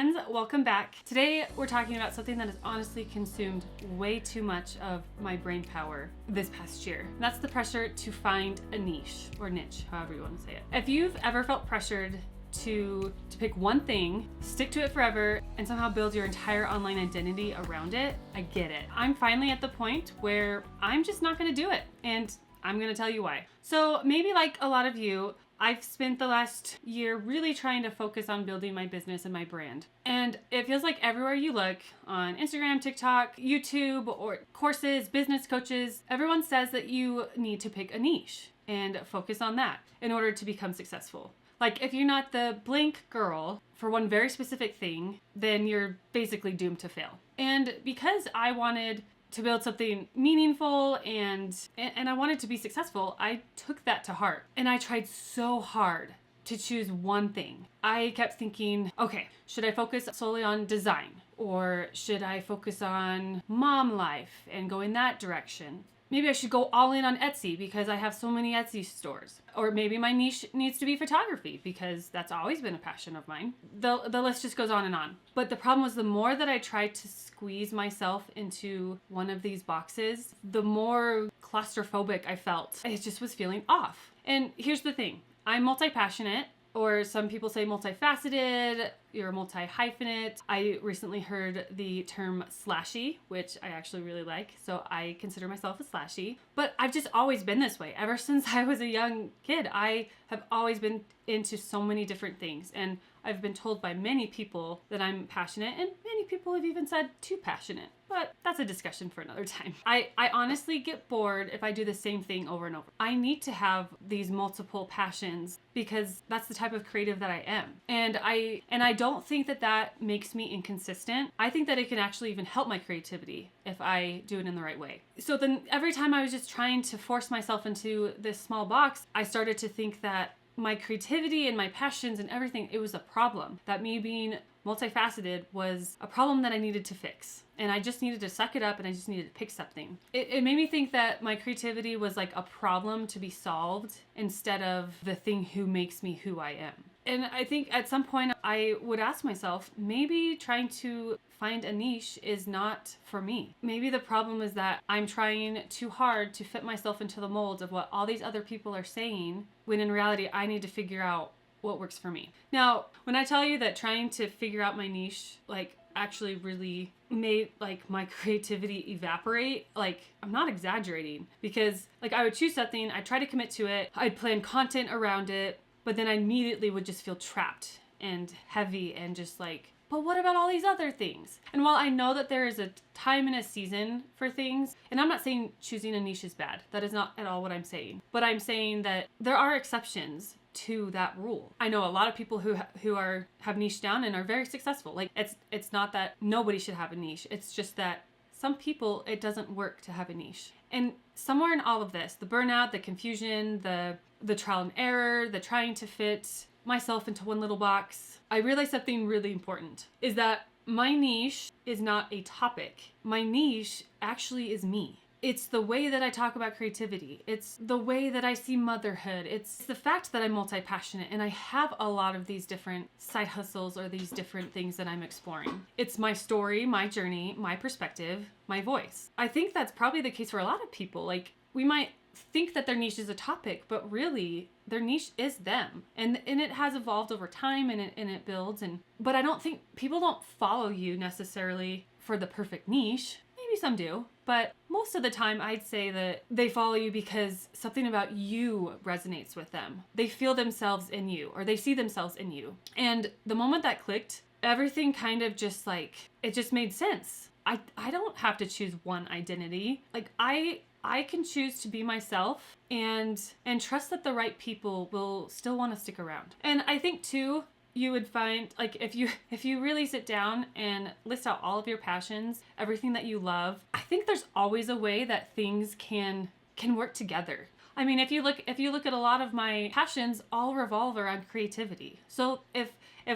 friends, welcome back. Today we're talking about something that has honestly consumed way too much of my brain power this past year. And that's the pressure to find a niche or niche, however you want to say it. If you've ever felt pressured to pick one thing, stick to it forever, and somehow build your entire online identity around it, I get it. I'm finally at the point where I'm just not gonna do it, and I'm gonna tell you why. So maybe like a lot of you, I've spent the last year really trying to focus on building my business and my brand. And it feels like everywhere you look, on Instagram, TikTok, YouTube, or courses, business coaches, everyone says that you need to pick a niche and focus on that in order to become successful. Like if you're not the blank girl for one very specific thing, then you're basically doomed to fail. And because I wanted to build something meaningful and I wanted to be successful, I took that to heart. And I tried so hard to choose one thing. I kept thinking, okay, should I focus solely on design? Or should I focus on mom life and go in that direction? Maybe I should go all in on Etsy because I have so many Etsy stores. Or maybe my niche needs to be photography because that's always been a passion of mine. The list just goes on and on. But the problem was the more that I tried to squeeze myself into one of these boxes, the more claustrophobic I felt. It just was feeling off. And here's the thing. I'm multi-passionate, or some people say multifaceted, you're multi-hyphenate. I recently heard the term slashy, which I actually really like. So I consider myself a slashy, but I've just always been this way. Ever since I was a young kid, I have always been into so many different things. And I've been told by many people that I'm passionate, and many people have even said too passionate, but that's a discussion for another time. I honestly get bored if I do the same thing over and over. I need to have these multiple passions because that's the type of creative that I am. And I don't think that makes me inconsistent. I think that it can actually even help my creativity if I do it in the right way. So then every time I was just trying to force myself into this small box, I started to think that my creativity and my passions and everything, it was a problem. That me being multifaceted was a problem that I needed to fix. And I just needed to suck it up and I just needed to pick something. It made me think that my creativity was like a problem to be solved instead of the thing who makes me who I am. And I think at some point I would ask myself, maybe trying to find a niche is not for me. Maybe the problem is that I'm trying too hard to fit myself into the mold of what all these other people are saying, when in reality I need to figure out what works for me. Now, when I tell you that trying to figure out my niche, like actually really made like my creativity evaporate, like I'm not exaggerating, because like I would choose something, I'd try to commit to it, I'd plan content around it, but then I immediately would just feel trapped and heavy and just like, but what about all these other things? And while I know that there is a time and a season for things, and I'm not saying choosing a niche is bad, that is not at all what I'm saying, but I'm saying that there are exceptions to that rule. I know a lot of people who have niche down and are very successful. Like it's not that nobody should have a niche. It's just that some people, it doesn't work to have a niche. And somewhere in all of this, the burnout, the confusion, the trial and error, the trying to fit myself into one little box, I realized something really important is that my niche is not a topic. My niche actually is me. It's the way that I talk about creativity. It's the way that I see motherhood. It's the fact that I'm multi-passionate and I have a lot of these different side hustles or these different things that I'm exploring. It's my story, my journey, my perspective, my voice. I think that's probably the case for a lot of people. Like we might think that their niche is a topic, but really their niche is them. And it has evolved over time and it builds. But I don't think people don't follow you necessarily for the perfect niche. Maybe some do, but most of the time I'd say that they follow you because something about you resonates with them. They feel themselves in you, or they see themselves in you. And the moment that clicked, everything kind of just like, it just made sense. I don't have to choose one identity. Like I can choose to be myself and trust that the right people will still want to stick around. And I think too, you would find like if you really sit down and list out all of your passions, everything that you love, I think there's always a way that things can work together. I mean, if you look at a lot of my passions, all revolve around creativity. So if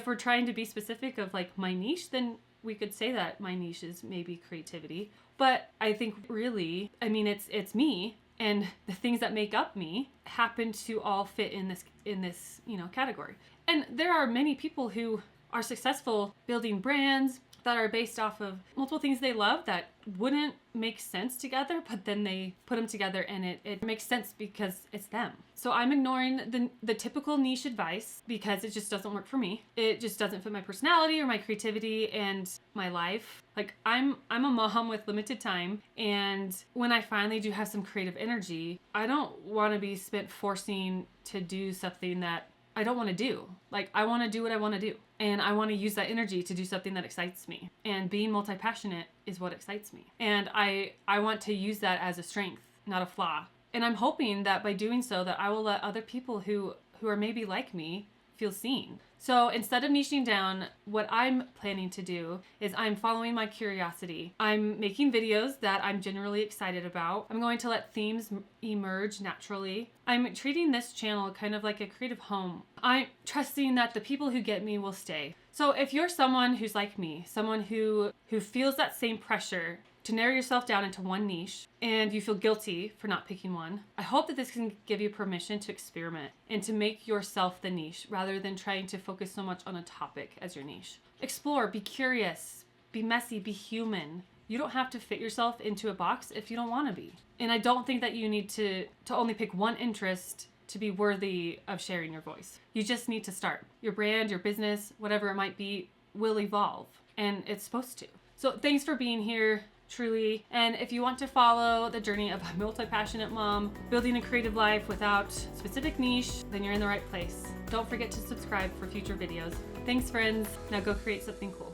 we're trying to be specific of like my niche, then we could say that my niche is maybe creativity. But I think really, I mean, it's me, and the things that make up me happen to all fit in this category. And there are many people who are successful building brands that are based off of multiple things they love that wouldn't make sense together, but then they put them together and it makes sense because it's them. So I'm ignoring the typical niche advice because it just doesn't work for me. It just doesn't fit my personality or my creativity and my life. Like I'm a mom with limited time, and when I finally do have some creative energy, I don't want to be spent forcing to do something that I don't want to do. Like I want to do what I want to do. And I want to use that energy to do something that excites me. And being multi-passionate is what excites me. And I want to use that as a strength, not a flaw. And I'm hoping that by doing so that I will let other people who are maybe like me feel seen. So instead of niching down, what I'm planning to do is I'm following my curiosity. I'm making videos that I'm generally excited about. I'm going to let themes emerge naturally. I'm treating this channel kind of like a creative home. I'm trusting that the people who get me will stay. So if you're someone who's like me, someone who feels that same pressure to narrow yourself down into one niche and you feel guilty for not picking one, I hope that this can give you permission to experiment and to make yourself the niche rather than trying to focus so much on a topic as your niche. Explore, be curious, be messy, be human. You don't have to fit yourself into a box if you don't want to be. And I don't think that you need to only pick one interest to be worthy of sharing your voice. You just need to start. Your brand, your business, whatever it might be, will evolve, and it's supposed to. So thanks for being here. Truly. And if you want to follow the journey of a multi-passionate mom, building a creative life without specific niche, then you're in the right place. Don't forget to subscribe for future videos. Thanks, friends. Now go create something cool.